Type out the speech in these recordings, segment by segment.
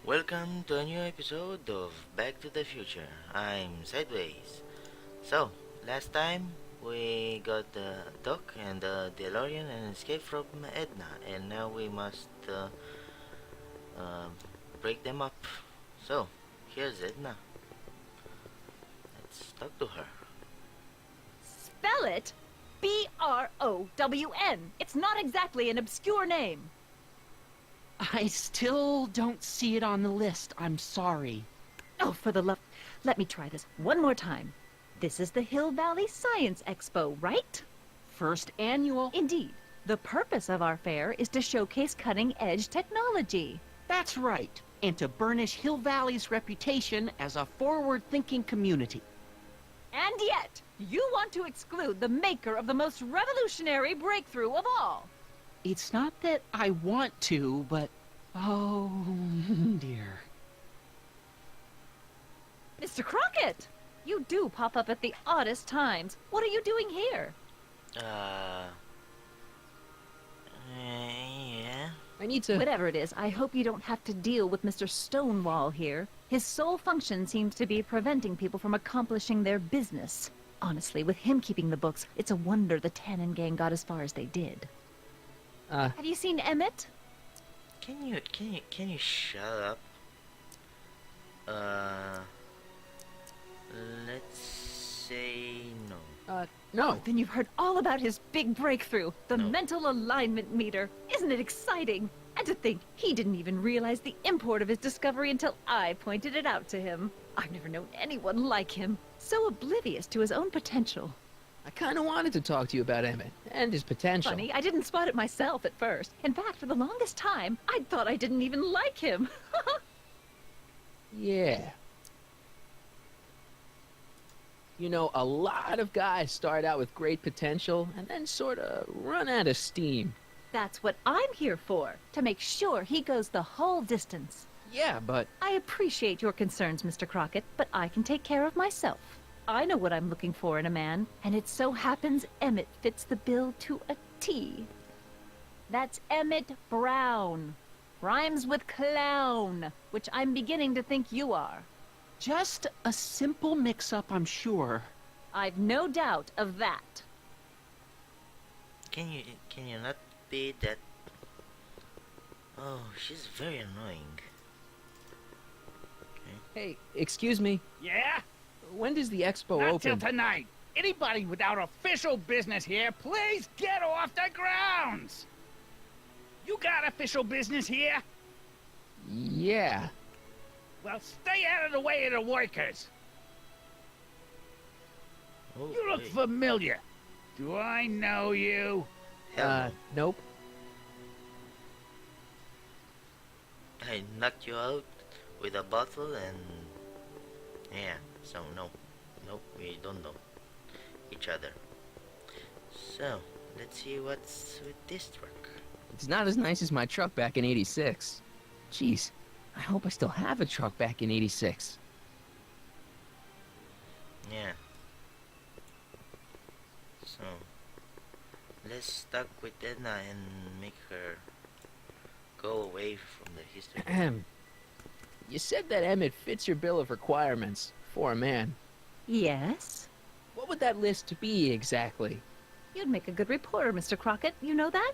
Welcome to a new episode of Back to the Future. I'm Sideways. So, last time we got the Doc and the DeLorean and escaped from Edna, and now we must uh, break them up. So, here's Edna. Let's talk to her. Spell it Brown. It's not exactly an obscure name. I still don't see it on the list. I'm sorry. Oh, for the love... Let me try this one more time. This is the Hill Valley Science Expo, right? First annual. Indeed. The purpose of our fair is to showcase cutting-edge technology. That's right. And to burnish Hill Valley's reputation as a forward-thinking community. And yet, you want to exclude the maker of the most revolutionary breakthrough of all. It's not that I want to, but... Oh, dear. Mr. Crockett! You do pop up at the oddest times. What are you doing here? Yeah. I need to... Whatever it is, I hope you don't have to deal with Mr. Stonewall here. His sole function seems to be preventing people from accomplishing their business. Honestly, with him keeping the books, it's a wonder the Tannen gang got as far as they did. Have you seen Emmett? Can you shut up? Let's say no. no. Then you've heard all about his big breakthrough, the No. mental alignment meter. Isn't it exciting? And to think, he didn't even realize the import of his discovery until I pointed it out to him. I've never known anyone like him, so oblivious to his own potential. I kind of wanted to talk to you about Emmett and his potential. Funny, I didn't spot it myself at first. In fact, for the longest time, I thought I didn't even like him. Yeah. You know, a lot of guys start out with great potential and then sort of run out of steam. That's what I'm here for, to make sure he goes the whole distance. Yeah, but... I appreciate your concerns, Mr. Crockett, but I can take care of myself. I know what I'm looking for in a man, and it so happens Emmett fits the bill to a T. That's Emmett Brown. Rhymes with clown, which I'm beginning to think you are. Just a simple mix-up, I'm sure. I've no doubt of that. Can you not be that? Oh, she's very annoying. Hey, excuse me. Yeah? When does the expo Not till open? tonight. Anybody without official business here, please get off the grounds! You got official business here? Yeah. Well, stay out of the way of the workers. Oh, You look wait. familiar. Do I know you? Hell no. Nope. I knocked you out with a bottle and yeah, so no. Nope, we don't know each other. So, let's see what's with this truck. It's not as nice as my truck back in '86. Jeez, I hope I still have a truck back in '86. Yeah. So, let's talk with Edna and make her go away from the history. Ahem. You said that Emmett fits your bill of requirements for a man. Yes? What would that list be exactly? You'd make a good reporter, Mr. Crockett. You know that?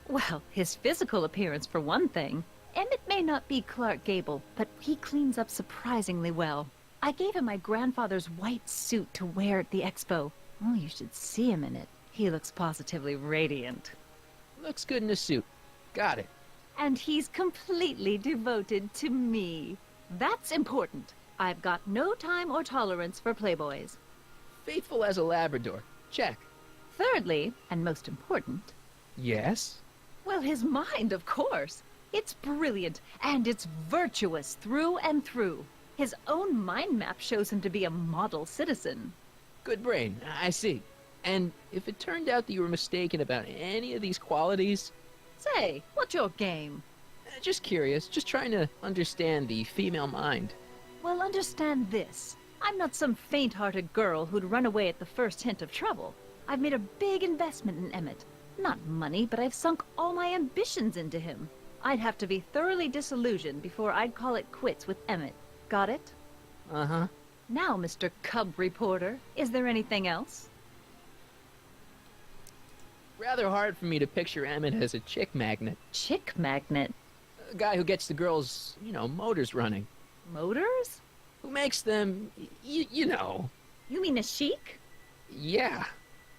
Well, his physical appearance for one thing. Emmett may not be Clark Gable, but he cleans up surprisingly well. I gave him my grandfather's white suit to wear at the expo. Oh, you should see him in it. He looks positively radiant. Looks good in a suit. Got it. And he's completely devoted to me. That's important. I've got no time or tolerance for playboys. Faithful as a Labrador. Check. Thirdly, and most important, Yes? well, his mind, of course. It's brilliant, and it's virtuous through and through. His own mind map shows him to be a model citizen. Good brain. I see. And if it turned out that you were mistaken about any of these qualities, Say, what's your game? just curious, just trying to understand the female mind. Well, understand this. I'm not some faint-hearted girl who'd run away at the first hint of trouble. I've made a big investment in Emmett. Not money, but I've sunk all my ambitions into him. I'd have to be thoroughly disillusioned before I'd call it quits with Emmett. Got it? Uh-huh. Now, Mr. Cub Reporter, is there anything else? Rather hard for me to picture Emmett as a chick magnet. Chick magnet. A guy who gets the girls, motors running. Motors? Who makes them, you know. You mean a chic? Yeah.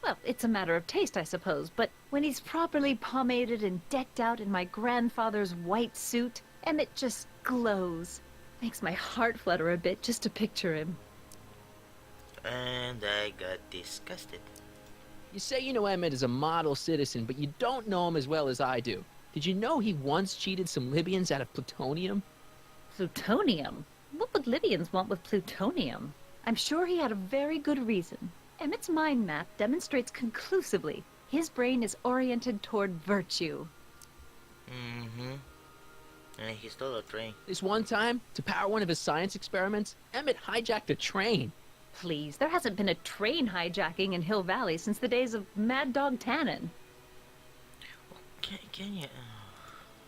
Well, it's a matter of taste, I suppose, but when he's properly pomaded and decked out in my grandfather's white suit, Emmett just glows. Makes my heart flutter a bit just to picture him. And I got disgusted. You say you know Emmett is a model citizen, but you don't know him as well as I do. Did you know he once cheated some Libyans out of plutonium? Plutonium? What would Libyans want with plutonium? I'm sure he had a very good reason. Emmett's mind map demonstrates conclusively his brain is oriented toward virtue. Mm-hmm. And he stole a train. This one time, to power one of his science experiments, Emmett hijacked a train. Please, there hasn't been a train hijacking in Hill Valley since the days of Mad Dog Tannen. Can you...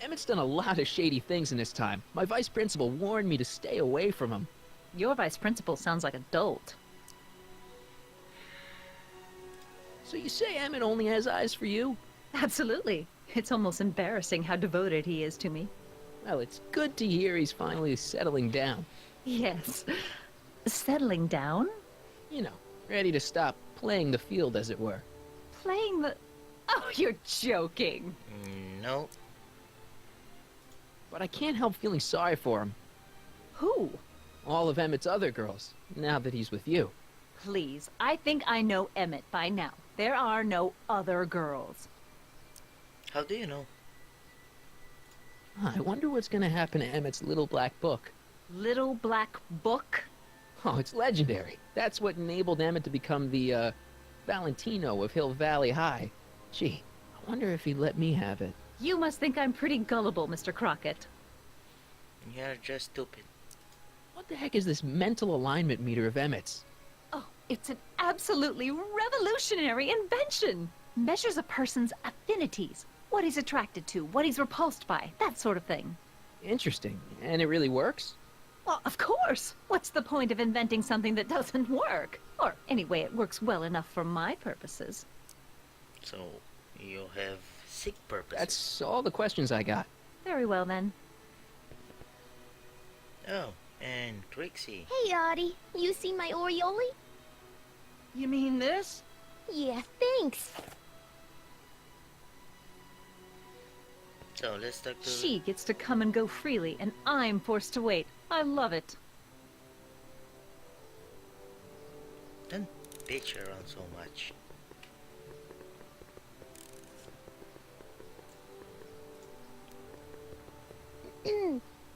Emmett's done a lot of shady things in his time. My vice principal warned me to stay away from him. Your vice principal sounds like a dolt. So you say Emmett only has eyes for you? Absolutely. It's almost embarrassing how devoted he is to me. Well, it's good to hear he's finally settling down. Yes. Settling down? You know, ready to stop playing the field, as it were. Playing the... Oh, you're joking. No. But I can't help feeling sorry for him. Who? All of Emmett's other girls, now that he's with you. Please, I think I know Emmett by now. There are no other girls. How do you know? I wonder what's gonna happen to Emmett's little black book. Little Black Book? Oh, it's legendary. That's what enabled Emmett to become the, Valentino of Hill Valley High. Gee, I wonder if he'd let me have it. You must think I'm pretty gullible, Mr. Crockett. You're just stupid. What the heck is this mental alignment meter of Emmett's? Oh, it's an absolutely revolutionary invention. Measures a person's affinities, what he's attracted to, what he's repulsed by, that sort of thing. Interesting. And it really works? Well, of course. What's the point of inventing something that doesn't work? Or anyway, it works well enough for my purposes. So, you have sick purposes. That's all the questions I got. Very well, then. Oh, and Trixie. Hey, Audie. You seen my Oriole? You mean this? Yeah, thanks. So, let's talk to... She gets to come and go freely, and I'm forced to wait. I love it. Don't bitch around so much.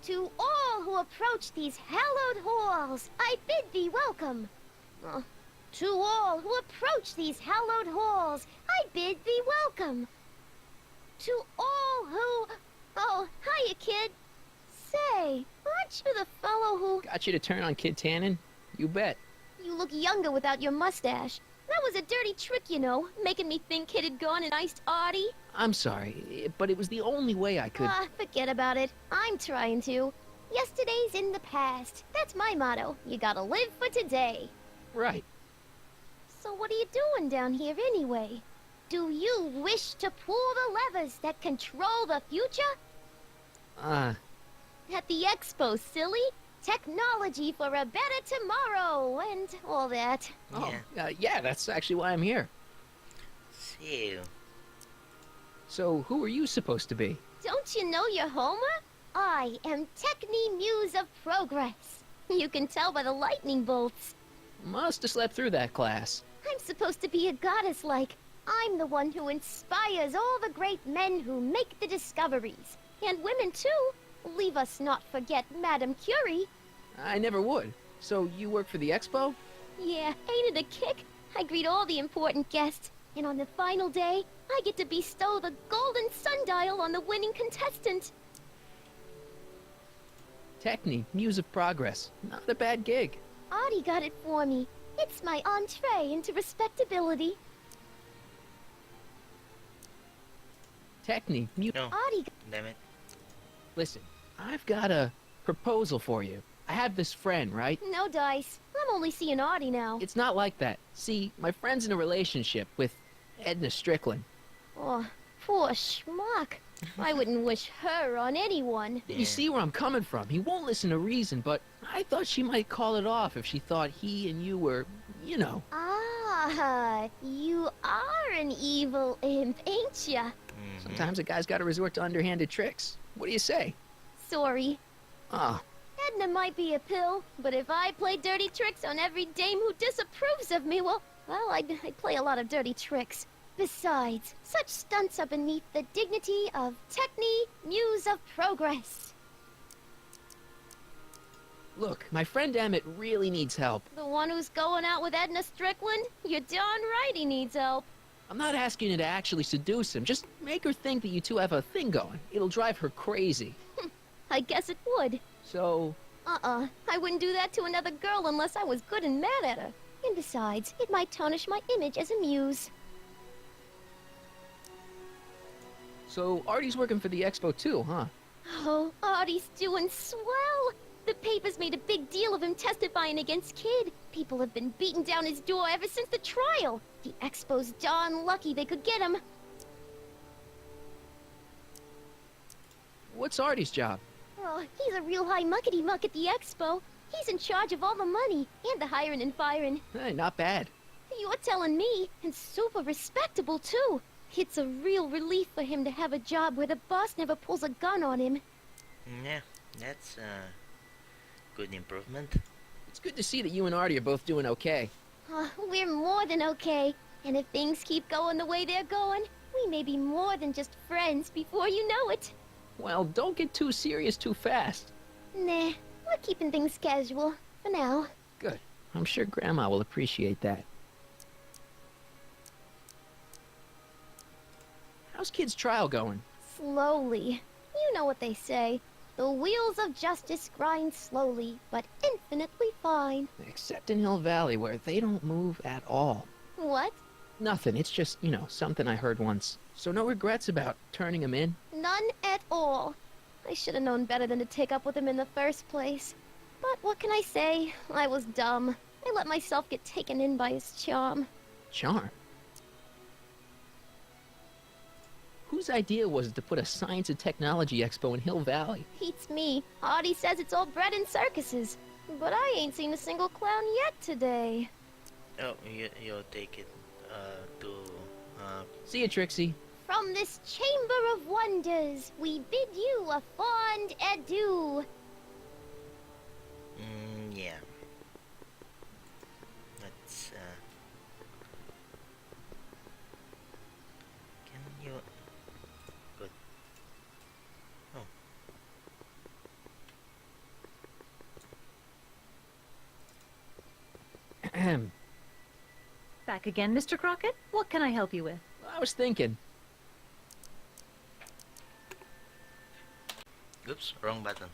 To all who approach these hallowed halls, I bid thee welcome. To all who approach these hallowed halls, I bid thee welcome. To all who... Oh, hiya, kid. Say, aren't you the fellow who... Got you to turn on Kid Tannen? You bet. You look younger without your mustache. That was a dirty trick, you know, making me think Kid had gone and iced Audie. I'm sorry, but it was the only way I could... Forget about it. I'm trying to. Yesterday's in the past. That's my motto. You gotta live for today. Right. So what are you doing down here anyway? Do you wish to pull the levers that control the future? At the expo, silly. Technology for a better tomorrow and all that. Oh, yeah, that's actually why I'm here. See you. So, who are you supposed to be? Don't you know your Homer? I am Techni Muse of Progress. You can tell by the lightning bolts. Must have slept through that class. I'm supposed to be a goddess like. I'm the one who inspires all the great men who make the discoveries. And women too. Leave us not forget Madame Curie. I never would. So, you work for the expo? Yeah, ain't it a kick? I greet all the important guests. And on the final day, I get to bestow the golden sundial on the winning contestant. Techni, Muse of Progress. Not a bad gig. Audie got it for me. It's my entree into respectability. Techni, Muse... No, Audie... damn it. Listen, I've got a proposal for you. I have this friend, right? No dice. I'm only seeing Artie now. It's not like that. See, my friend's in a relationship with Edna Strickland. Oh, poor schmuck. I wouldn't wish her on anyone. You see where I'm coming from. He won't listen to reason, but I thought she might call it off if she thought he and you were, you know. Ah, you are an evil imp, ain't ya? Sometimes a guy's got to resort to underhanded tricks. What do you say? Sorry. Ah, Edna might be a pill, but if I play dirty tricks on every dame who disapproves of me, well, I'd play a lot of dirty tricks. Besides, such stunts are beneath the dignity of Techne, Muse of Progress. look, my friend Emmett really needs help. The one who's going out with Edna Strickland? You're darn right he needs help. I'm not asking you to actually seduce him. Just make her think that you two have a thing going. It'll drive her crazy. I guess it would. So, I wouldn't do that to another girl unless I was good and mad at her. And besides, it might tarnish my image as a muse. so Artie's working for the expo too, huh? Oh, Artie's doing swell. The papers made a big deal of him testifying against Kid. People have been beating down his door ever since the trial. The expo's darn lucky they could get him. What's Artie's job? Oh, he's a real high muckety-muck at the expo. He's in charge of all the money and the hiring and firing. Hey, not bad. You're telling me, and super respectable, too. It's a real relief for him to have a job where the boss never pulls a gun on him. Yeah, that's a good improvement. It's good to see that you and Artie are both doing okay. We're more than okay. And if things keep going the way they're going, we may be more than just friends before you know it. Well, don't get too serious too fast. Nah, we're keeping things casual, for now. Good. I'm sure Grandma will appreciate that. How's Kid's trial going? Slowly. You know what they say. The wheels of justice grind slowly, but infinitely fine. Except in Hill Valley, where they don't move at all. What? Nothing. It's just, you know, something I heard once. So no regrets about turning him in? None at all. I should have known better than to take up with him in the first place. But what can I say? I was dumb. I let myself get taken in by his charm. Charm. Whose idea was it to put a science and technology expo in Hill Valley? Beats me. Artie says it's all bred in circuses. But I ain't seen a single clown yet today. Oh, you'll take it to See you, Trixie. From this chamber of wonders, we bid you a fond adieu. yeah. Let's can you good. Oh. Ahem. Back again, Mr. Crockett? What can I help you with? I was thinking. Oops, wrong button.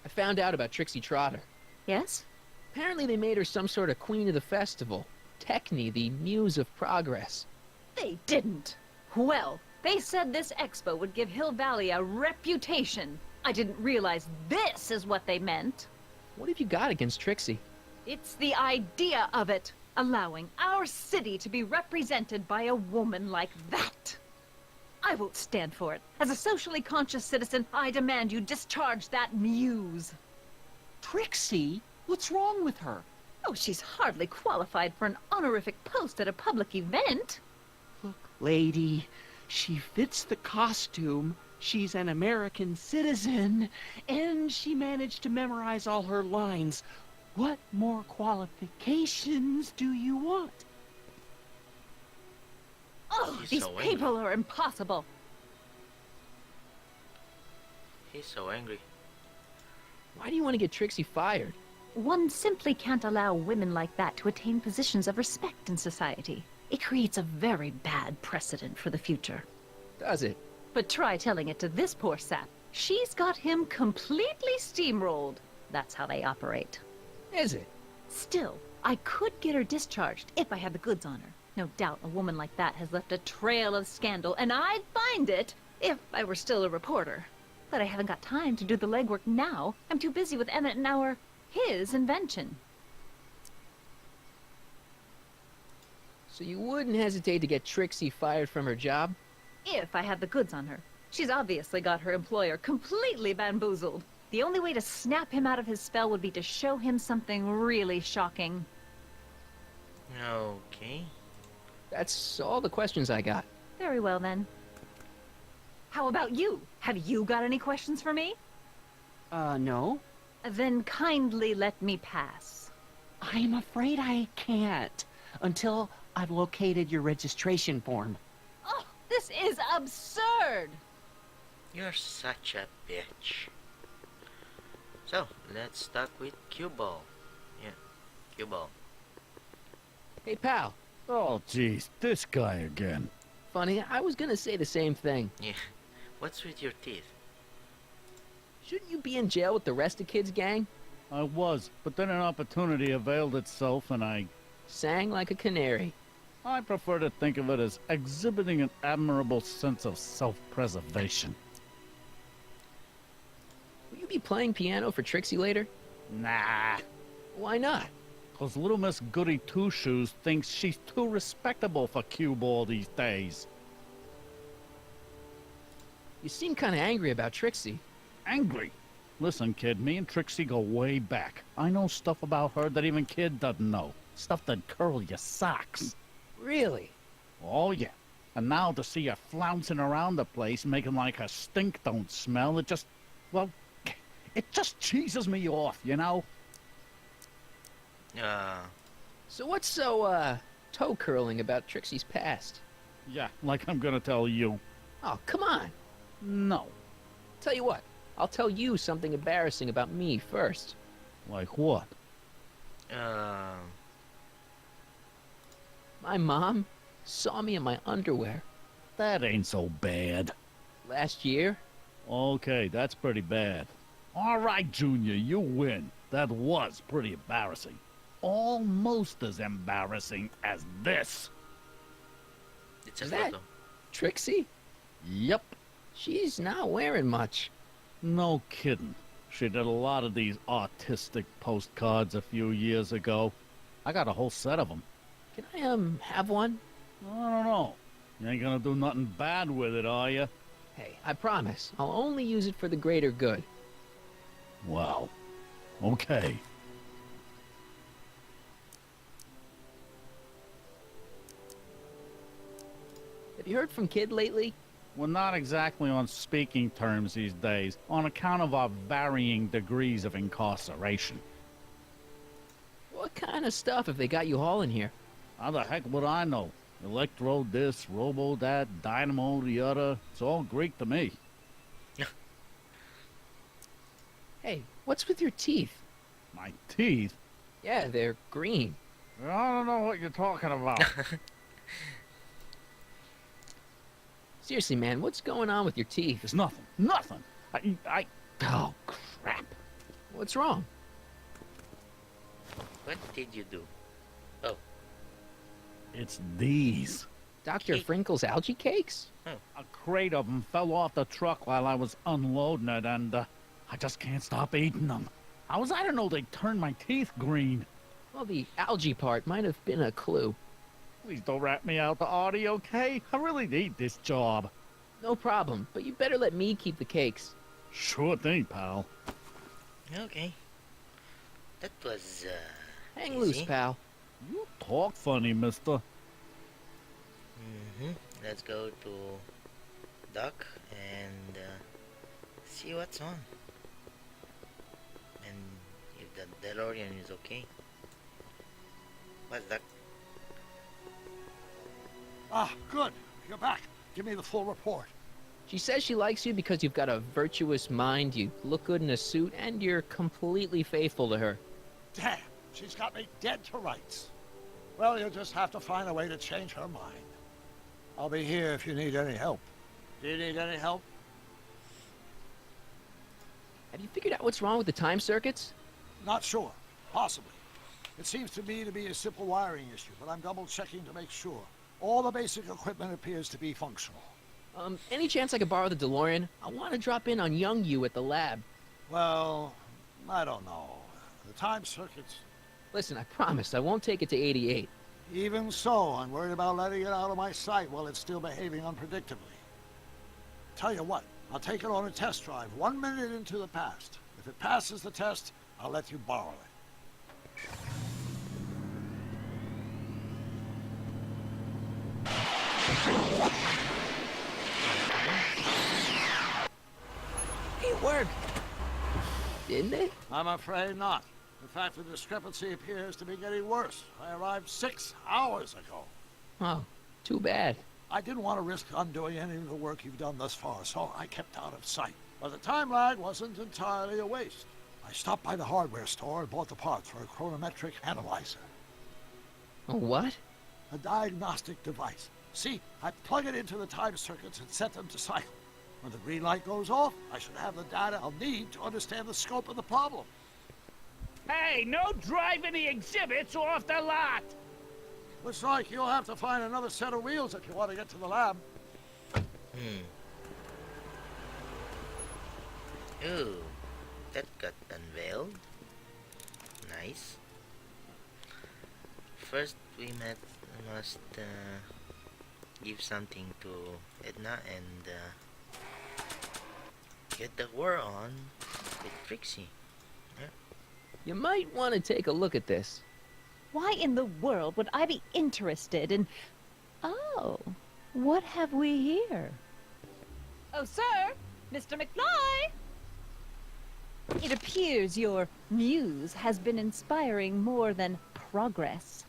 I found out about Trixie Trotter. Yes? Apparently they made her some sort of queen of the festival. Techne, the muse of progress. They didn't. Well, they said this expo would give Hill Valley a reputation. I didn't realize this is what they meant. What have you got against Trixie? It's the idea of it. Allowing our city to be represented by a woman like that. I won't stand for it. As a socially conscious citizen, I demand you discharge that muse. Trixie? What's wrong with her? Oh, she's hardly qualified for an honorific post at a public event. Look, lady, she fits the costume. She's an American citizen, and she managed to memorize all her lines. What more qualifications do you want? Oh, He's these so angry. people are impossible. He's so angry. Why do you want to get Trixie fired? One simply can't allow women like that to attain positions of respect in society. It creates a very bad precedent for the future. Does it? But try telling it to this poor sap. She's got him completely steamrolled. That's how they operate. Is it? Still, I could get her discharged if I had the goods on her. No doubt a woman like that has left a trail of scandal, and I'd find it If I were still a reporter. But I haven't got time to do the legwork now. I'm too busy with Emmett and his invention. So you wouldn't hesitate to get Trixie fired from her job? If I had the goods on her. She's obviously got her employer completely bamboozled. The only way to snap him out of his spell would be to show him something really shocking. Okay. That's all the questions I got. Very well, then. How about you? Have you got any questions for me? No. Then kindly let me pass. I'm afraid I can't until I've located your registration form. Oh, this is absurd! You're such a bitch. So, let's start with cue ball. Yeah, cue ball. Hey, pal. Oh, jeez, this guy again. Funny, I was gonna say the same thing. Yeah. What's with your teeth? Shouldn't you be in jail with the rest of kids' gang? I was, but then an opportunity availed itself and I Sang like a canary. prefer to think of it as exhibiting an admirable sense of self-preservation. Will you be playing piano for Trixie later? Nah, Why not? 'cause little Miss Goody Two-Shoes thinks she's too respectable for cue ball these days. You seem kinda angry about Trixie. Angry. Listen, kid, me and Trixie go way back. I know stuff about her that even kid doesn't know. Stuff that'd curl your socks. Really? Oh, yeah. And now to see her flouncing around the place, making like her stink don't smell, it just, well, it just cheeses me off, you know? So what's so, toe curling about Trixie's past? Yeah, like I'm gonna tell you. Oh, come on. No. Tell you what, I'll tell you something embarrassing about me first. Like what? My mom saw me in my underwear That ain't so bad. last year. Okay, that's pretty bad. All right, Junior, you win. That was pretty embarrassing. Almost as embarrassing as this. It's a Is that- photo. Trixie? Yep. She's not wearing much. No kidding. She did a lot of these artistic postcards a few years ago. I got a whole set of them. Can I, have one? I don't know. You ain't gonna do nothing bad with it, are you? Hey, I promise. I'll only use it for the greater good. Well, okay. Have you heard from Kid lately? We're not exactly on speaking terms these days, on account of our varying degrees of incarceration. What kind of stuff have they got you hauling here? How the heck would I know? Electro this, robo that, dynamo the other. It's all Greek to me. Hey, what's with your teeth? My teeth? Yeah, they're green. I don't know what you're talking about. Seriously, man, what's going on with your teeth? It's nothing. Nothing. Oh, crap. What's wrong? What did you do? It's these. Dr. Cake. Frinkle's algae cakes? A crate of them fell off the truck while I was unloading it, and I just can't stop eating them. How was I to know they'd turn my teeth green? Well, the algae part might have been a clue. Please don't rat me out to Artie, okay? I really need this job. No problem, but you better let me keep the cakes. Sure thing, pal. Okay. That was, Hang loose, easy. pal. You talk funny, mister. Let's go to Doc and see what's on. And if the DeLorean is okay. What's that? Ah, good. You're back. Give me the full report. She says she likes you because you've got a virtuous mind, you look good in a suit, and you're completely faithful to her. Damn, she's got me dead to rights. Well, you'll just have to find a way to change her mind. I'll be here if you need any help. Do you need any help? Have you figured out what's wrong with the time circuits? Not sure. Possibly. It seems to me to be a simple wiring issue, but I'm double-checking to make sure. All the basic equipment appears to be functional. Any chance I could borrow the DeLorean? I want to drop in on young you at the lab. Well, I don't know. The time circuits... Listen, I promise I won't take it to 88. Even so, I'm worried about letting it out of my sight while it's still behaving unpredictably. Tell you what, I'll take it on a test drive 1 minute into the past. If it passes the test, I'll let you borrow it. It worked. Didn't it? I'm afraid not. In fact, the discrepancy appears to be getting worse. I arrived 6 hours ago. Oh, too bad. I didn't want to risk undoing any of the work you've done thus far, so I kept out of sight. But the time lag wasn't entirely a waste. I stopped by the hardware store and bought the parts for a chronometric analyzer. A what? A diagnostic device. See, I plug it into the time circuits and set them to cycle. When the green light goes off, I should have the data I'll need to understand the scope of the problem. Hey, no driving the exhibits off the lot! Looks like you'll have to find another set of wheels if you want to get to the lab. Ooh, that got unveiled. Nice. First, we must give something to Edna and get the war on with TRIXIE. Yeah. You might want to take a look at this. Why in the world would I be interested in... Oh, what have we here? Oh, sir! Mr. McFly! It appears your muse has been inspiring more than progress.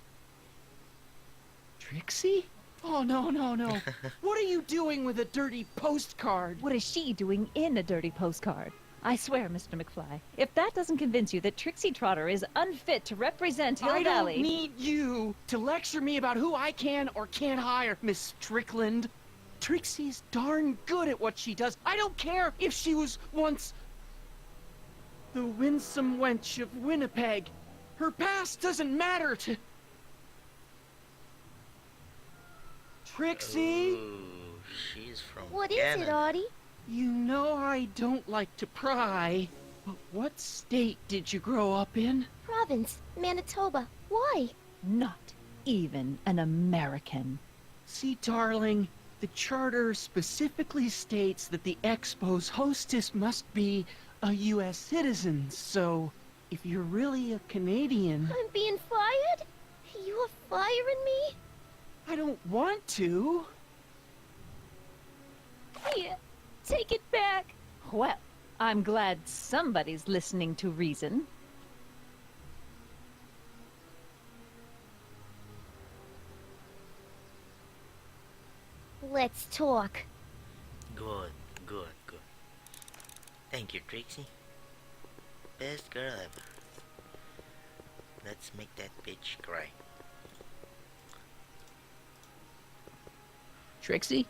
Trixie? Oh, no, no, no. What are you doing with a dirty postcard? What is she doing in a dirty postcard? I swear, Mr. McFly, if that doesn't convince you that Trixie Trotter is unfit to represent Hill I Valley... don't need you to lecture me about who I can or can't hire, Miss Strickland. Trixie's darn good at what she does. I don't care if she was once the winsome wench of Winnipeg. Her past doesn't matter to... Trixie? Ooh, she's from What is Canada. it, Artie? You know I don't like to pry, but what state did you grow up in? Province, Manitoba. Why? Not even an American. See, darling, the charter specifically states that the Expo's hostess must be a U.S. citizen, so if you're really a Canadian... I'm being fired? You're firing me? I don't want to. Here, take it back. Well, I'm glad somebody's listening to reason. Let's talk. Good, good, good. Thank you, Trixie. Best girl ever. Let's make that bitch cry. Trixie?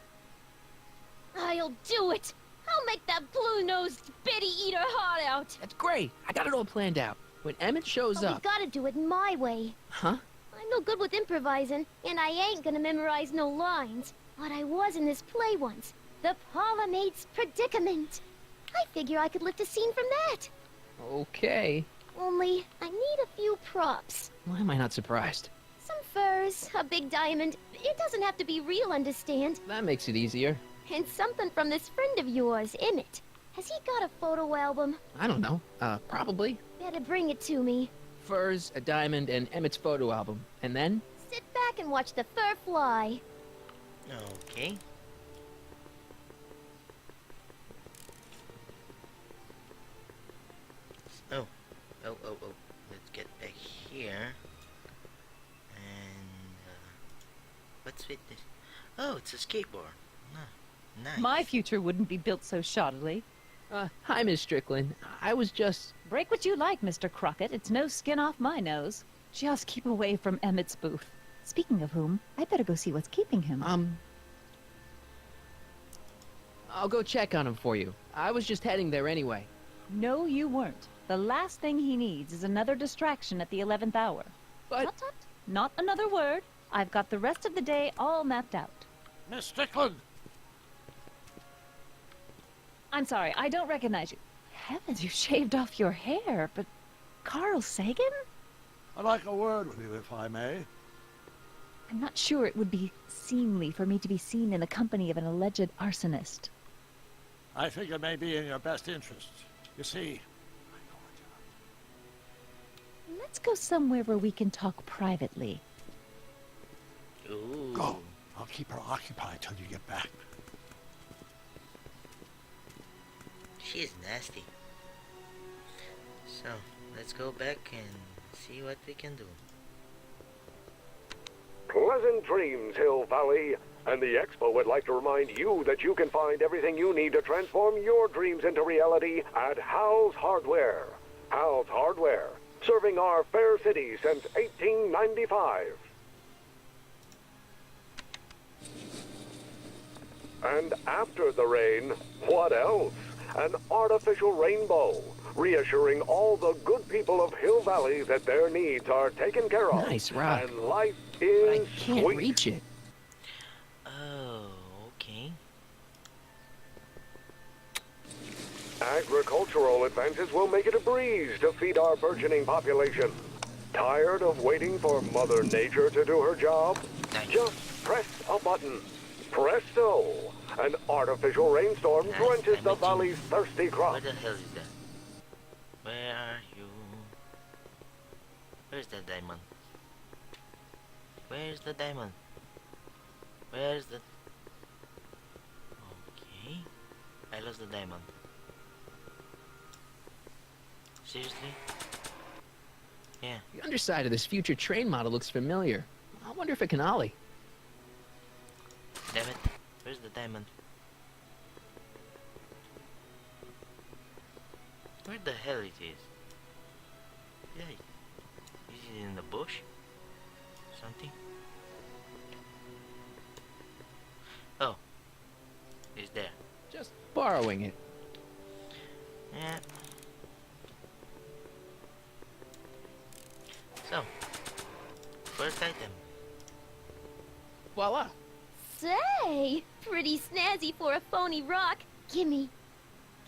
I'll do it! I'll make that blue-nosed bitty eat her heart out! That's great. I got it all planned out. When Emmett shows But we up... gotta do it my way. Huh? I'm no good with improvising, and I ain't gonna memorize no lines. But I was in this play once. The Parlor-Maid's Predicament. I figure I could lift a scene from that. Okay. Only, I need a few props. Why am I not surprised? Some furs, a big diamond. It doesn't have to be real, understand? That makes it easier. And something from this friend of yours, Emmett. Has he got a photo album? I don't know. Probably. Better bring it to me. Furs, a diamond, and Emmett's photo album. And then? Sit back and watch the fur fly. Okay. Oh. Let's get back here. And what's with this? Oh, it's a skateboard. Oh, nice. My future wouldn't be built so shoddily. Hi, Miss Strickland. I was just... Break what you like, Mr. Crockett. It's no skin off my nose. Just keep away from Emmett's booth. Speaking of whom, I better go see what's keeping him. I'll go check on him for you. I was just heading there anyway. No, you weren't. The last thing he needs is another distraction at the 11th hour. But... Tut, tut. Not another word. I've got the rest of the day all mapped out. Miss Strickland! I'm sorry, I don't recognize you. Heavens, you shaved off your hair, but Carl Sagan? I'd like a word with you, if I may. I'm not sure it would be seemly for me to be seen in the company of an alleged arsonist. I think it may be in your best interest. You see, Let's go somewhere where we can talk privately. Ooh. go. I'll keep her occupied till you get back. She's nasty. So, let's go back and see what we can do. Pleasant dreams, Hill Valley. And the Expo would like to remind you that you can find everything you need to transform your dreams into reality at Hal's Hardware. Hal's Hardware, serving our fair city since 1895. And after the rain, what else? An artificial rainbow, reassuring all the good people of Hill Valley that their needs are taken care of. Nice rock. And life I is can't sweet. reach it. Oh, okay. Agricultural advances will make it a breeze to feed our burgeoning population. Tired of waiting for Mother Nature to do her job? Nice. Just press a button. Presto! An artificial rainstorm Nice. drenches I'm the itching. valley's thirsty Where crops. the hell is that? Where are you? Where's the diamond? Where's the diamond? Where's the... Okay. I lost the diamond. Seriously? Yeah. The underside of this future train model looks familiar. I wonder if it can ollie. Damn it. Where's the diamond? Where the hell it is? Yeah. Is it in the bush? Something? Oh. It's there. Just borrowing it. Yeah. So. First item. Voila. Say, pretty snazzy for a phony rock. Gimme.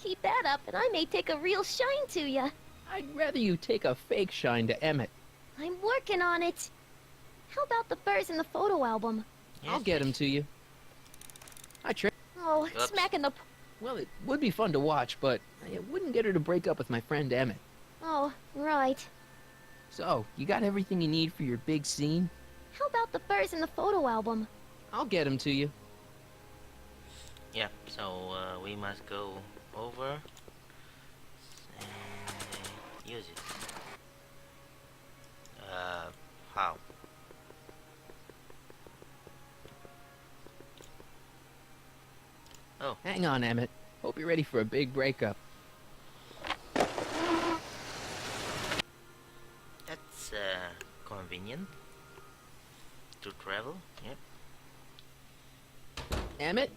Keep that up and I may take a real shine to ya. I'd rather you take a fake shine to Emmett. I'm working on it. How about the furs in the photo album? I'll get him to you. Hi, Trick. Oh, Oops. smacking the... Well, it would be fun to watch, but I wouldn't get her to break up with my friend Emmett. Oh, right. So, you got everything you need for your big scene? How about the furs in the photo album? I'll get him to you. Yeah, so we must go over and use it. How? Oh, Hang on, Emmett. Hope you're ready for a big breakup. that's convenient to travel. Yep. Emmett?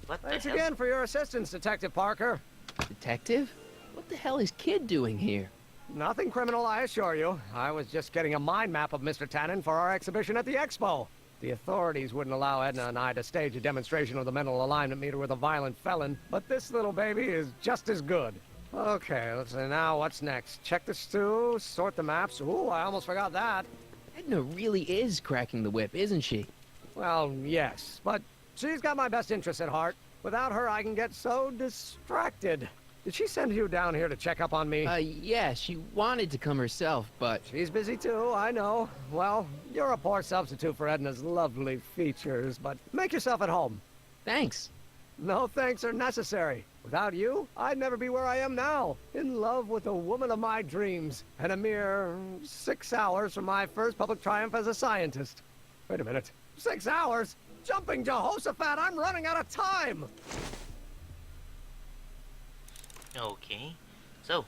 What Thanks the hell? again for your assistance, Detective Parker. Detective? What the hell is Kid doing here? Nothing criminal, I assure you. I was just getting a mind map of Mr. Tannen for our exhibition at the Expo. The authorities wouldn't allow Edna and I to stage a demonstration of the mental alignment meter with a violent felon, but this little baby is just as good. Okay, let's see now what's next. Check the stew, sort the maps. Ooh, I almost forgot that. Edna really is cracking the whip, isn't she? Well, yes, but she's got my best interests at heart. Without her, I can get so distracted. Did she send you down here to check up on me? Yeah, she wanted to come herself, but... She's busy too, I know. Well, you're a poor substitute for Edna's lovely features, but make yourself at home. Thanks. No thanks are necessary. Without you, I'd never be where I am now, in love with the woman of my dreams, and a mere 6 hours from my first public triumph as a scientist. Wait a minute. 6 hours? Jumping Jehoshaphat, I'm running out of time! Okay, so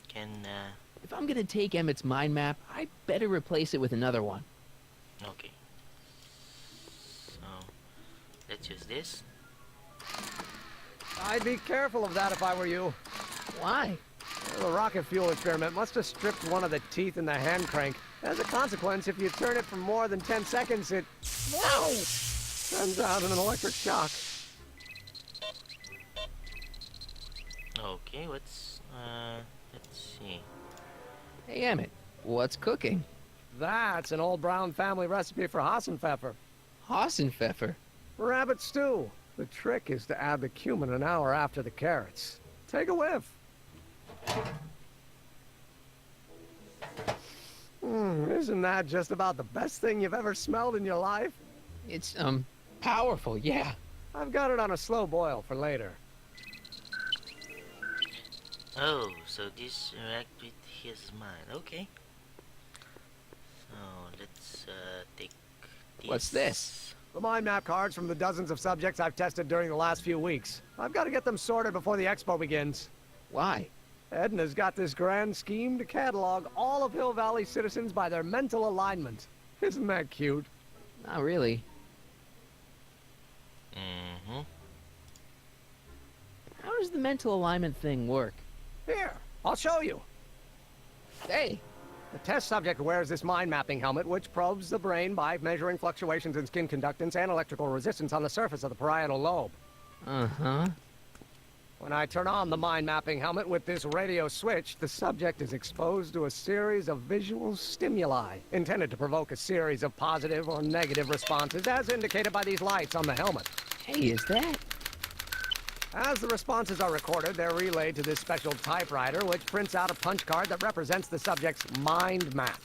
can If I'm gonna take Emmett's mind map, I better replace it with another one. okay. So let's use this. I'd be careful of that if I were you. Why? The rocket fuel experiment must have stripped one of the teeth in the hand crank. As a consequence, if you turn it for more than 10 seconds, it... Whoa! Sends out an electric shock. Okay, let's see. Hey, Emmett, what's cooking? That's an old Brown family recipe for Hassenpfeffer. Hassenpfeffer. Rabbit stew. The trick is to add the cumin an hour after the carrots. Take a whiff. Isn't that just about the best thing you've ever smelled in your life? It's, powerful, yeah. I've got it on a slow boil for later. Oh, so this react with his mind. Okay. So let's take this. What's this? The mind map cards from the dozens of subjects I've tested during the last few weeks. I've got to get them sorted before the expo begins. Why? Edna's got this grand scheme to catalog all of Hill Valley citizens by their mental alignment. Isn't that cute? Not really. Mm-hmm. How does the mental alignment thing work? Here, I'll show you. Hey, The test subject wears this mind mapping helmet, which probes the brain by measuring fluctuations in skin conductance and electrical resistance on the surface of the parietal lobe. uh-huh. When I turn on the mind mapping helmet with this radio switch, the subject is exposed to a series of visual stimuli intended to provoke a series of positive or negative responses, as indicated by these lights on the helmet. Hey, is that? As the responses are recorded, they're relayed to this special typewriter, which prints out a punch card that represents the subject's mind map.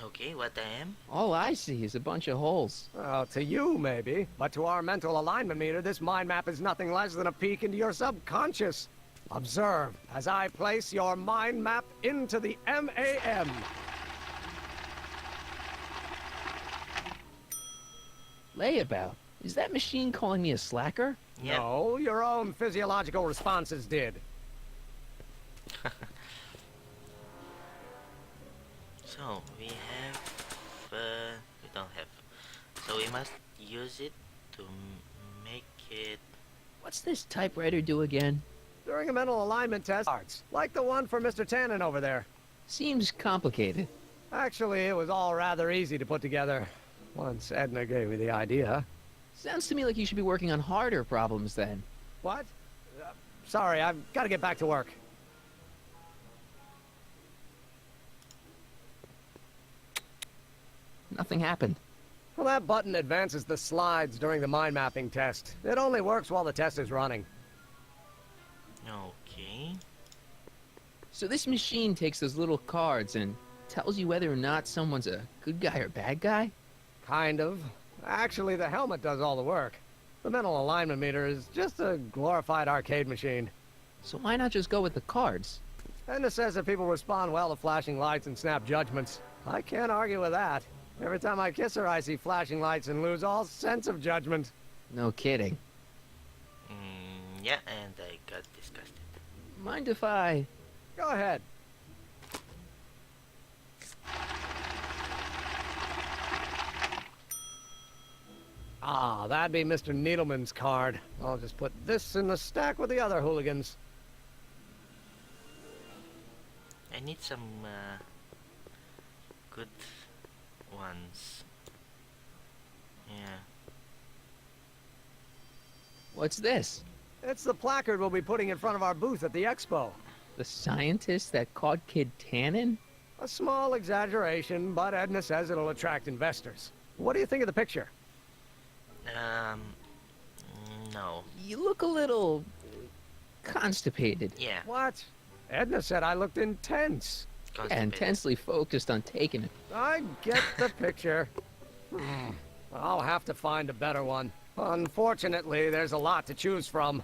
Okay, what I am? All I see is a bunch of holes. Well, to you, maybe. But to our mental alignment meter, this mind map is nothing less than a peek into your subconscious. Observe as I place your mind map into the MAM. Layabout. Is that machine calling me a slacker? Yep. No, your own physiological responses did. So we have, we don't have. So we must use it to make it. What's this typewriter do again? During a mental alignment test, like the one for Mr. Tannen over there. Seems complicated. Actually, it was all rather easy to put together, once Edna gave me the idea. Sounds to me like you should be working on harder problems then. What? Sorry, I've got to get back to work. Nothing happened. Well, that button advances the slides during the mind mapping test. It only works while the test is running. Okay. So this machine takes those little cards and tells you whether or not someone's a good guy or bad guy? Kind of. Actually, the helmet does all the work. The mental alignment meter is just a glorified arcade machine. So why not just go with the cards? Edna says that people respond well to flashing lights and snap judgments. I can't argue with that. Every time I kiss her, I see flashing lights and lose all sense of judgment. No kidding. Yeah, and I got disgusted. Mind if I... Go ahead. Ah, that'd be Mr. Needleman's card. I'll just put this in the stack with the other hooligans. I need some good ones. Yeah. What's this? It's the placard we'll be putting in front of our booth at the expo. The scientist that caught Kid Tannen? A small exaggeration, but Edna says it'll attract investors. What do you think of the picture? No. You look a little... constipated. Yeah. What? Edna said I looked intense. Yeah, intensely focused on taking it. I get the picture. I'll have to find a better one. Unfortunately, there's a lot to choose from.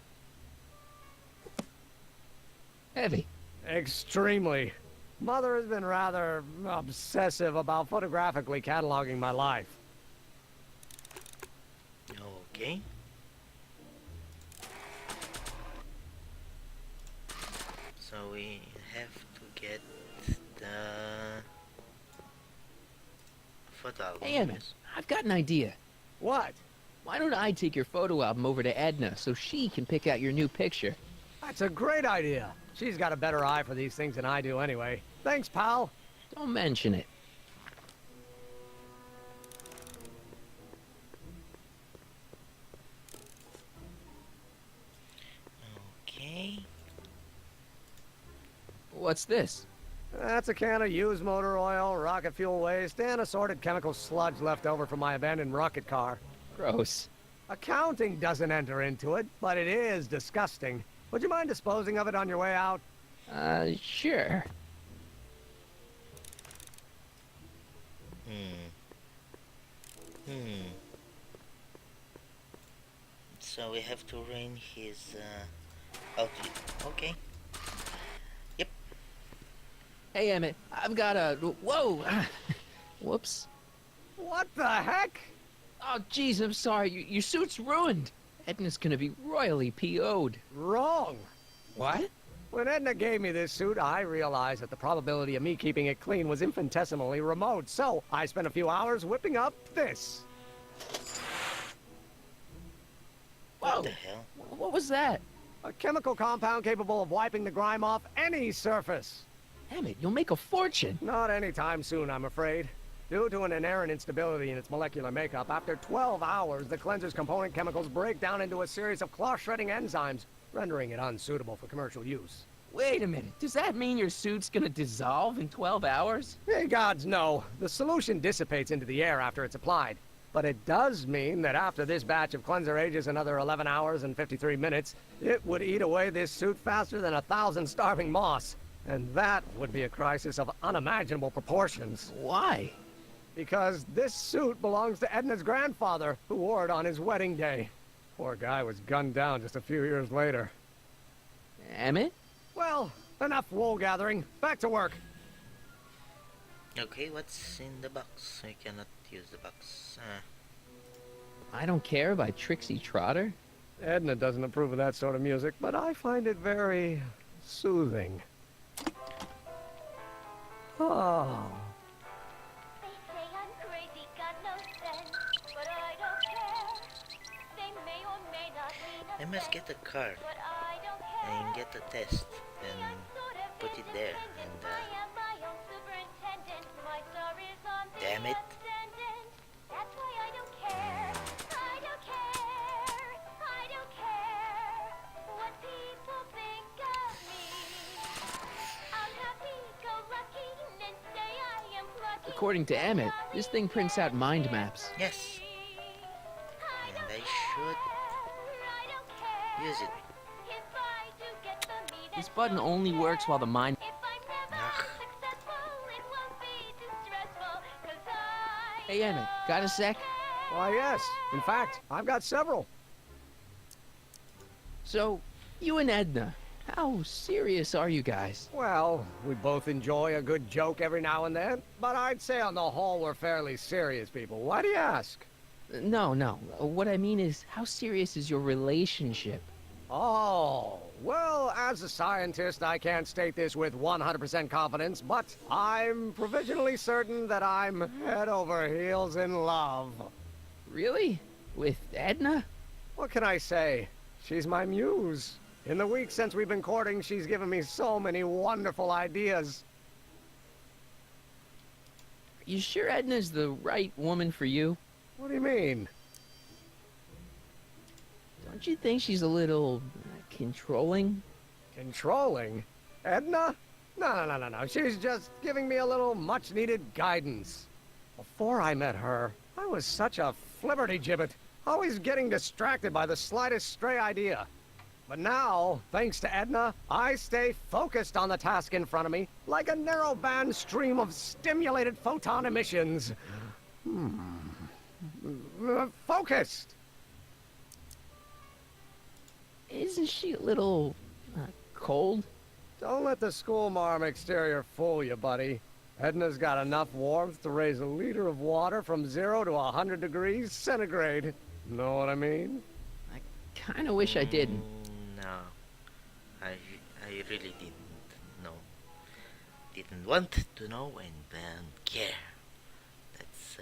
Heavy. Extremely. Mother has been rather obsessive about photographically cataloging my life. Okay. So we have to get the photo album. Hey, Emma, I've got an idea. What? Why don't I take your photo album over to Edna so she can pick out your new picture? That's a great idea. She's got a better eye for these things than I do anyway. Thanks, pal. Don't mention it. Okay. What's this? That's a can of used motor oil, rocket fuel waste, and assorted chemical sludge left over from my abandoned rocket car. Gross. Accounting doesn't enter into it, but it is disgusting. Would you mind disposing of it on your way out? Sure. So we have to ruin his outfit. Okay. Yep. Hey, Emmett, I've got a... Whoa! Whoops. What the heck? Oh, jeez, I'm sorry. Your suit's ruined. Edna's gonna be royally PO'd. Wrong. What? When Edna gave me this suit, I realized that the probability of me keeping it clean was infinitesimally remote, so I spent a few hours whipping up this. What Whoa. the hell? What was that? A chemical compound capable of wiping the grime off any surface. Emmett, you'll make a fortune. Not anytime soon, I'm afraid. Due to an inherent instability in its molecular makeup, after 12 hours, the cleanser's component chemicals break down into a series of cloth-shredding enzymes, rendering it unsuitable for commercial use. Wait a minute. Does that mean your suit's gonna dissolve in 12 hours? Hey, gods, no. The solution dissipates into the air after it's applied. But it does mean that after this batch of cleanser ages another 11 hours and 53 minutes, it would eat away this suit faster than 1,000 starving moths. And that would be a crisis of unimaginable proportions. Why? Because this suit belongs to Edna's grandfather, who wore it on his wedding day. Poor guy was gunned down just a few years later. Emmett? Well, enough wool gathering. Back to work. Okay, what's in the box? I cannot use the box. I Don't Care by Trixie Trotter? Edna doesn't approve of that sort of music, but I find it very soothing. Oh. They say I'm crazy, got no sense, but I don't care. They may or may not mean I must get a car but I don't care. and get a test and I'm sort of put it there independent. and I am my own superintendent. My star is on the damn it. ascendant. That's why I don't care. I don't care. I don't care what people think of me. I'm happy-go-lucky and say I am plucky. According to Emmett, this thing prints out mind maps. Yes, and I should use it. This button only works while the mind... Ugh. Hey, Emmett, got a sec? Why, yes. In fact, I've got several. So, you and Edna, how serious are you guys? Well, we both enjoy a good joke every now and then, but I'd say on the whole we're fairly serious people. Why do you ask? No. What I mean is, how serious is your relationship? Oh, well, as a scientist, I can't state this with 100% confidence, but I'm provisionally certain that I'm head over heels in love. Really? With Edna? What can I say? She's my muse. In the week since we've been courting, she's given me so many wonderful ideas. You sure Edna's the right woman for you? What do you mean? Don't you think she's a little controlling? Controlling? Edna? No. She's just giving me a little much-needed guidance. Before I met her, I was such a flibberty-gibbet, always getting distracted by the slightest stray idea. But now, thanks to Edna, I stay focused on the task in front of me, like a narrow-band stream of stimulated photon emissions. Focused! Isn't she a little... cold? Don't let the schoolmarm exterior fool you, buddy. Edna's got enough warmth to raise a liter of water from 0 to 100 degrees centigrade. Know what I mean? I kinda wish I didn't. No, I really didn't know. Didn't want to know and don't care. Let's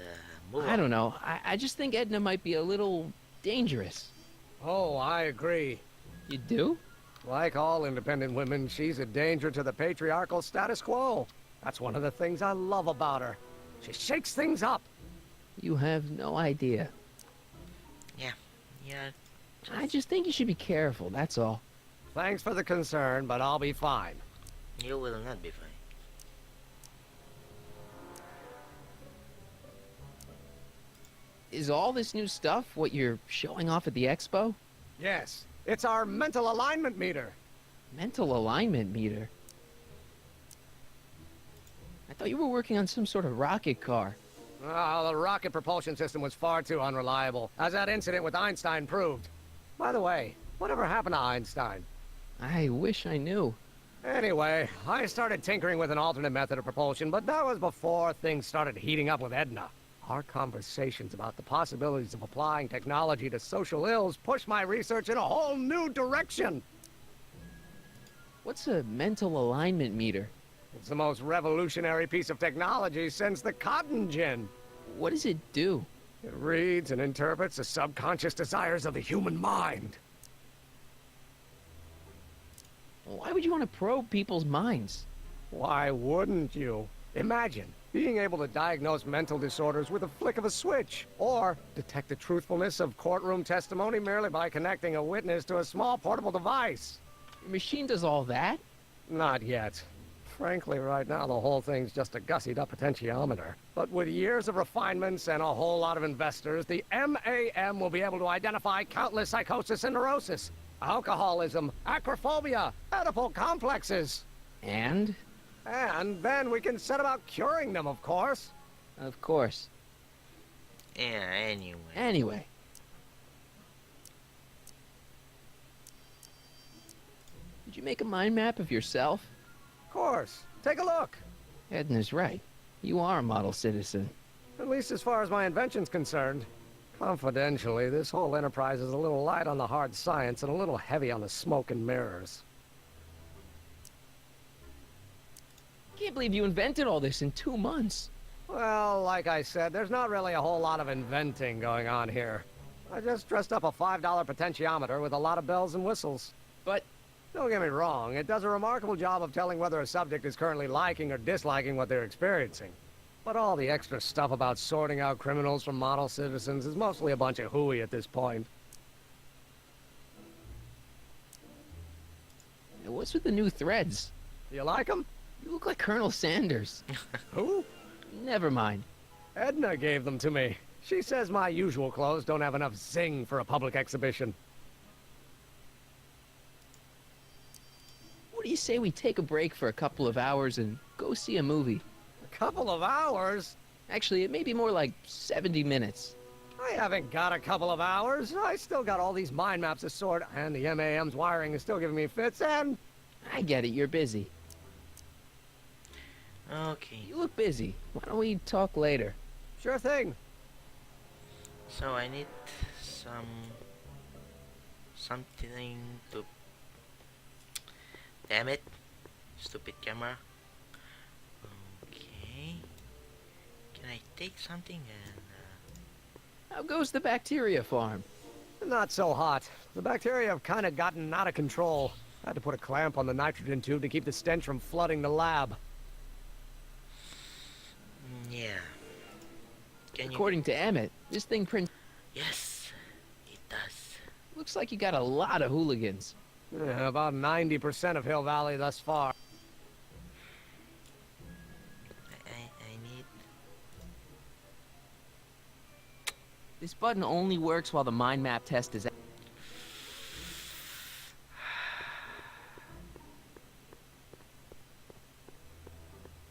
move on. I don't know. I just think Edna might be a little dangerous. Oh, I agree. You do? Like all independent women, she's a danger to the patriarchal status quo. That's one of the things I love about her. She shakes things up. You have no idea. Yeah. I just think you should be careful, that's all. Thanks for the concern, but I'll be fine. You will not be fine. Is all this new stuff what you're showing off at the expo? Yes, it's our mental alignment meter. Mental alignment meter? I thought you were working on some sort of rocket car. Oh, the rocket propulsion system was far too unreliable, as that incident with Einstein proved. By the way, whatever happened to Einstein? I wish I knew. Anyway, I started tinkering with an alternate method of propulsion, but that was before things started heating up with EDNA. Our conversations about the possibilities of applying technology to social ills pushed my research in a whole new direction. What's a mental alignment meter? It's the most revolutionary piece of technology since the cotton gin. What does it do? It reads and interprets the subconscious desires of the human mind. Why would you want to probe people's minds? Why wouldn't you? Imagine being able to diagnose mental disorders with a flick of a switch, or detect the truthfulness of courtroom testimony merely by connecting a witness to a small portable device. Your machine does all that? Not yet. Frankly, right now, the whole thing's just a gussied-up potentiometer. But with years of refinements and a whole lot of investors, the MAM will be able to identify countless psychosis and neurosis, alcoholism, acrophobia, Oedipal complexes. And? And then we can set about curing them, of course. Of course. Yeah, anyway. Anyway. Did you make a mind map of yourself? Of course. Take a look. Edna's right. You are a model citizen. At least as far as my invention's concerned. Confidentially, this whole enterprise is a little light on the hard science and a little heavy on the smoke and mirrors. Can't believe you invented all this in 2 months. Well, like I said, there's not really a whole lot of inventing going on here. I just dressed up a $5 potentiometer with a lot of bells and whistles. But don't get me wrong, it does a remarkable job of telling whether a subject is currently liking or disliking what they're experiencing. But all the extra stuff about sorting out criminals from model citizens is mostly a bunch of hooey at this point. what's with the new threads? You like them? You look like Colonel Sanders. Who? Never mind. Edna gave them to me. She says my usual clothes don't have enough zing for a public exhibition. What do you say we take a break for a couple of hours and go see a movie? A couple of hours? Actually, it may be more like 70 minutes. I haven't got a couple of hours. I still got all these mind maps to sort, and the MAM's wiring is still giving me fits, and... I get it, you're busy. Okay. You look busy. Why don't we talk later? Sure thing. So I need something to... Damn it. Stupid camera. Okay. Can I take something and... How goes the bacteria farm? Not so hot. The bacteria have kind of gotten out of control. I had to put a clamp on the nitrogen tube to keep the stench from flooding the lab. Yeah. Can you... According to Emmett, this thing prints... Yes, it does. Looks like you got a lot of hooligans. Yeah, about 90% of Hill Valley thus far. I need... This button only works while the mind map test is...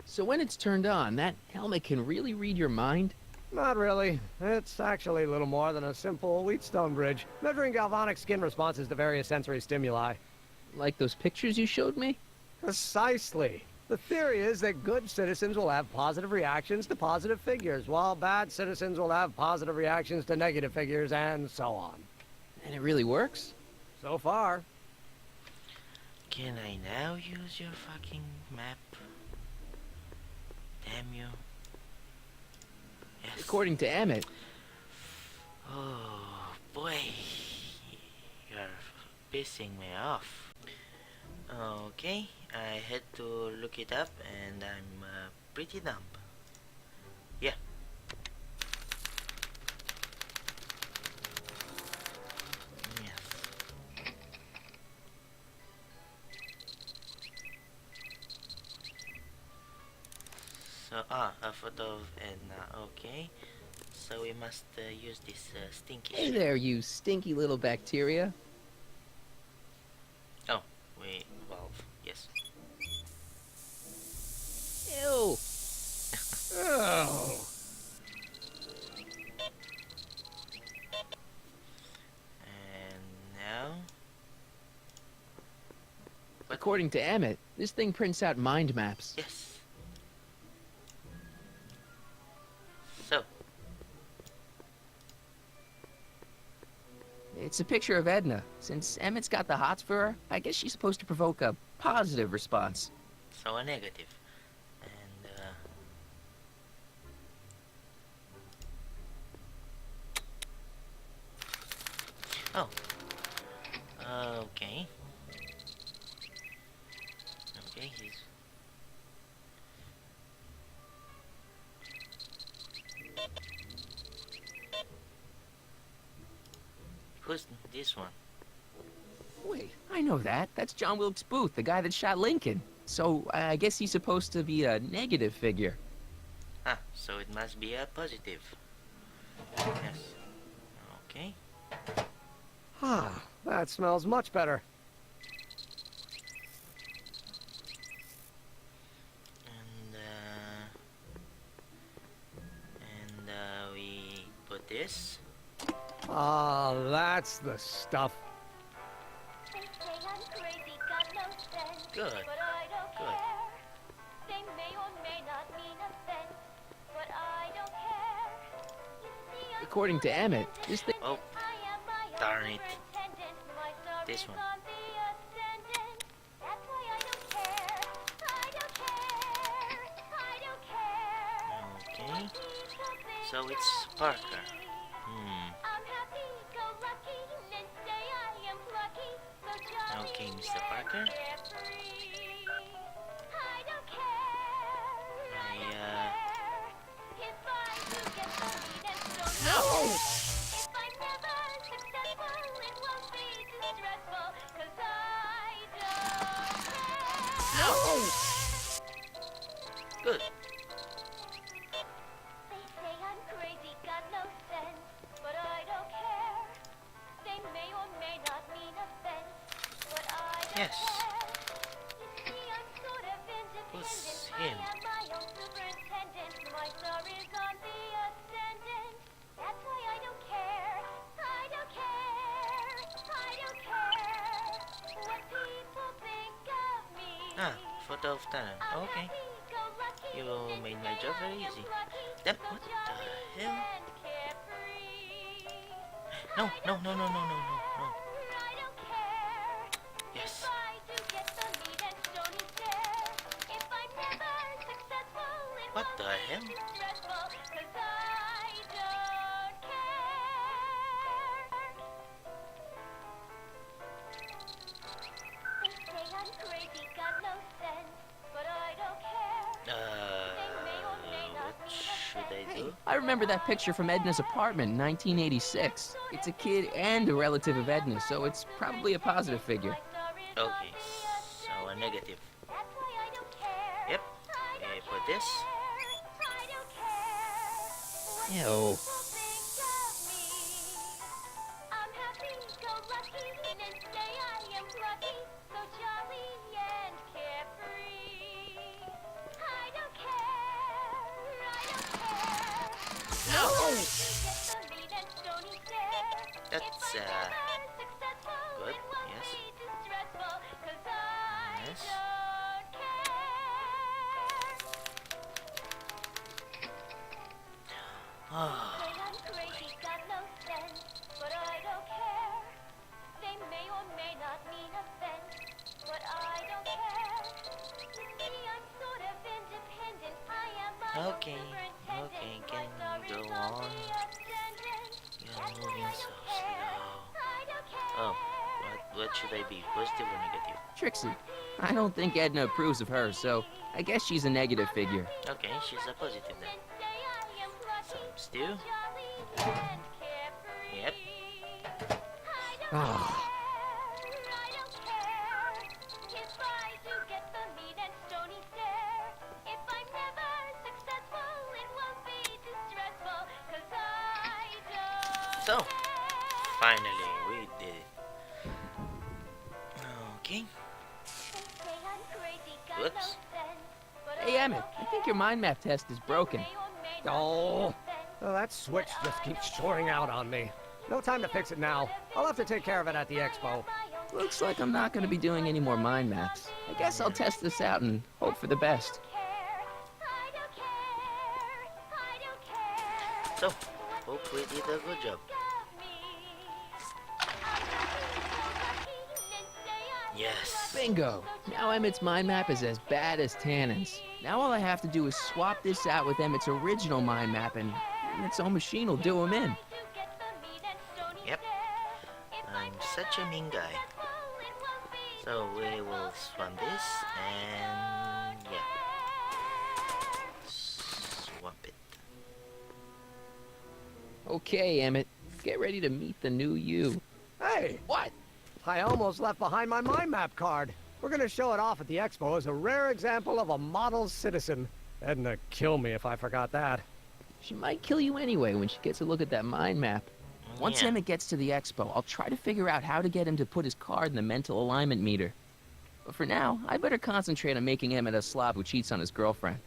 So when it's turned on, that helmet can really read your mind? Not really. It's actually a little more than a simple Wheatstone bridge, measuring galvanic skin responses to various sensory stimuli. Like those pictures you showed me? Precisely. The theory is that good citizens will have positive reactions to positive figures, while bad citizens will have positive reactions to negative figures, and so on. And it really works? So far. Can I now use your fucking map? Damn you. Yes. According to Emmett. Oh boy. You're pissing me off. Okay, I had to look it up and I'm pretty dumb. Yeah. Yes. So, a photo of Edna, okay. So we must use this stinky Hey shit. there, you stinky little bacteria. Oh, we evolve, yes. Ew. Oh. And now... According to Emmett, this thing prints out mind maps. Yes. So, It's a picture of Edna. Since Emmett's got the hots for her, I guess she's supposed to provoke a positive response. so a negative. And, oh. Okay. Okay, he's... Who's this one? Wait, I know that. That's John Wilkes Booth, the guy that shot Lincoln. So I guess he's supposed to be a negative figure. Ah, so it must be a positive. Yes. Okay. Ah, that smells much better. And we put this. Ah, that's the stuff. They say I'm crazy, got no sense. Good. But I don't Good. care. They may or may not mean offense. But I don't care. You see, I'm According to Emmett, this thing... Oh, I am my own darn it. superintendent. My star This is one. on the ascendant. That's why I don't care. I don't care. I don't care. Okay. People think So it's of Parker. me. Hmm. I'm happy-go-lucky and say I am lucky, so jolly Okay, Mr. and Parker. carefree. I don't care. I don't care. If I do get the lead and don't know. If I'm never successful, it won't be too stressful, 'cause I don't care. Good. They say I'm crazy, got no sense, but I don't care. They may or may not mean offense, but I don't Yes. care. You see, I'm sort of independent. Who's I him? am my own superintendent. My star is on the ascendant. That's why I don't care. I don't care. I don't care what people think of me. Ah, photo of Tanner. I'm Okay. happy-go-lucky You and made say my job very I am easy. lucky, Then so what the jolly hell? and carefree. No, I no, don't no, no, no, no, no, no. care. I don't care. Yes. If I do get the lead and stony stare, if I'm never successful, it What won't the be hell? too stressful, 'cause I don't care. They say I'm crazy, got no sense, but I don't care. They may or may not What mean should I offense. do? I remember that picture from Edna's apartment in 1986. It's a kid and a relative of Edna, so it's probably a positive figure. Okay, so a negative. That's why I don't care. Yep. I don't Put this. care. I don't care what Ew. people think of me. I'm happy-go-lucky and say I am lucky, so jolly and carefree. I don't care. I don't care. No. Get the lead and stony stare. That's, If I'm never successful, good, it won't yes. be too stressful, 'cause I Yes. don't care. Ah, Say I'm crazy, got no sense, but I don't care. They may or may not mean offense, but I don't care. You see, I'm sort of independent. I am my own Okay, superintendent. okay, My can star you is go on on? the ascendant. You're That's why moving I so don't care. slow. I don't care. Oh, what should I be, positive or negative? Trixie. I don't think Edna approves of her, so I guess she's a negative figure. Okay, she's a positive then. Some stew. Yep. Ah, So, finally we did it. Okay. Whoops. Hey, Emmett, I think your mind map test is broken. oh. Oh, that switch just keeps shorting out on me. No time to fix it now. I'll have to take care of it at the expo. Looks like I'm not going to be doing any more mind maps. I guess I'll test this out and hope for the best. So, hope we did a good job. Yes. Bingo! Now Emmett's mind map is as bad as Tannen's. Now all I have to do is swap this out with Emmett's original mind map and Emmett's own machine will do him in. Yep. I'm such a mean guy. So we will swap this and yeah. Swap it. Okay, Emmett. Get ready to meet the new you. Hey, What? I almost left behind my mind map card. We're gonna show it off at the expo as a rare example of a model citizen. Edna kill me if I forgot that. She might kill you anyway when she gets a look at that mind map. Once Yeah. Emmett gets to the expo, I'll try to figure out how to get him to put his card in the mental alignment meter. But for now, I better concentrate on making Emmett a slob who cheats on his girlfriend.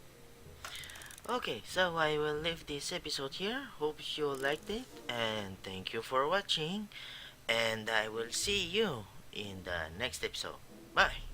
Okay, so I will leave this episode here. Hope you liked it and thank you for watching. And I will see you in the next episode. Bye.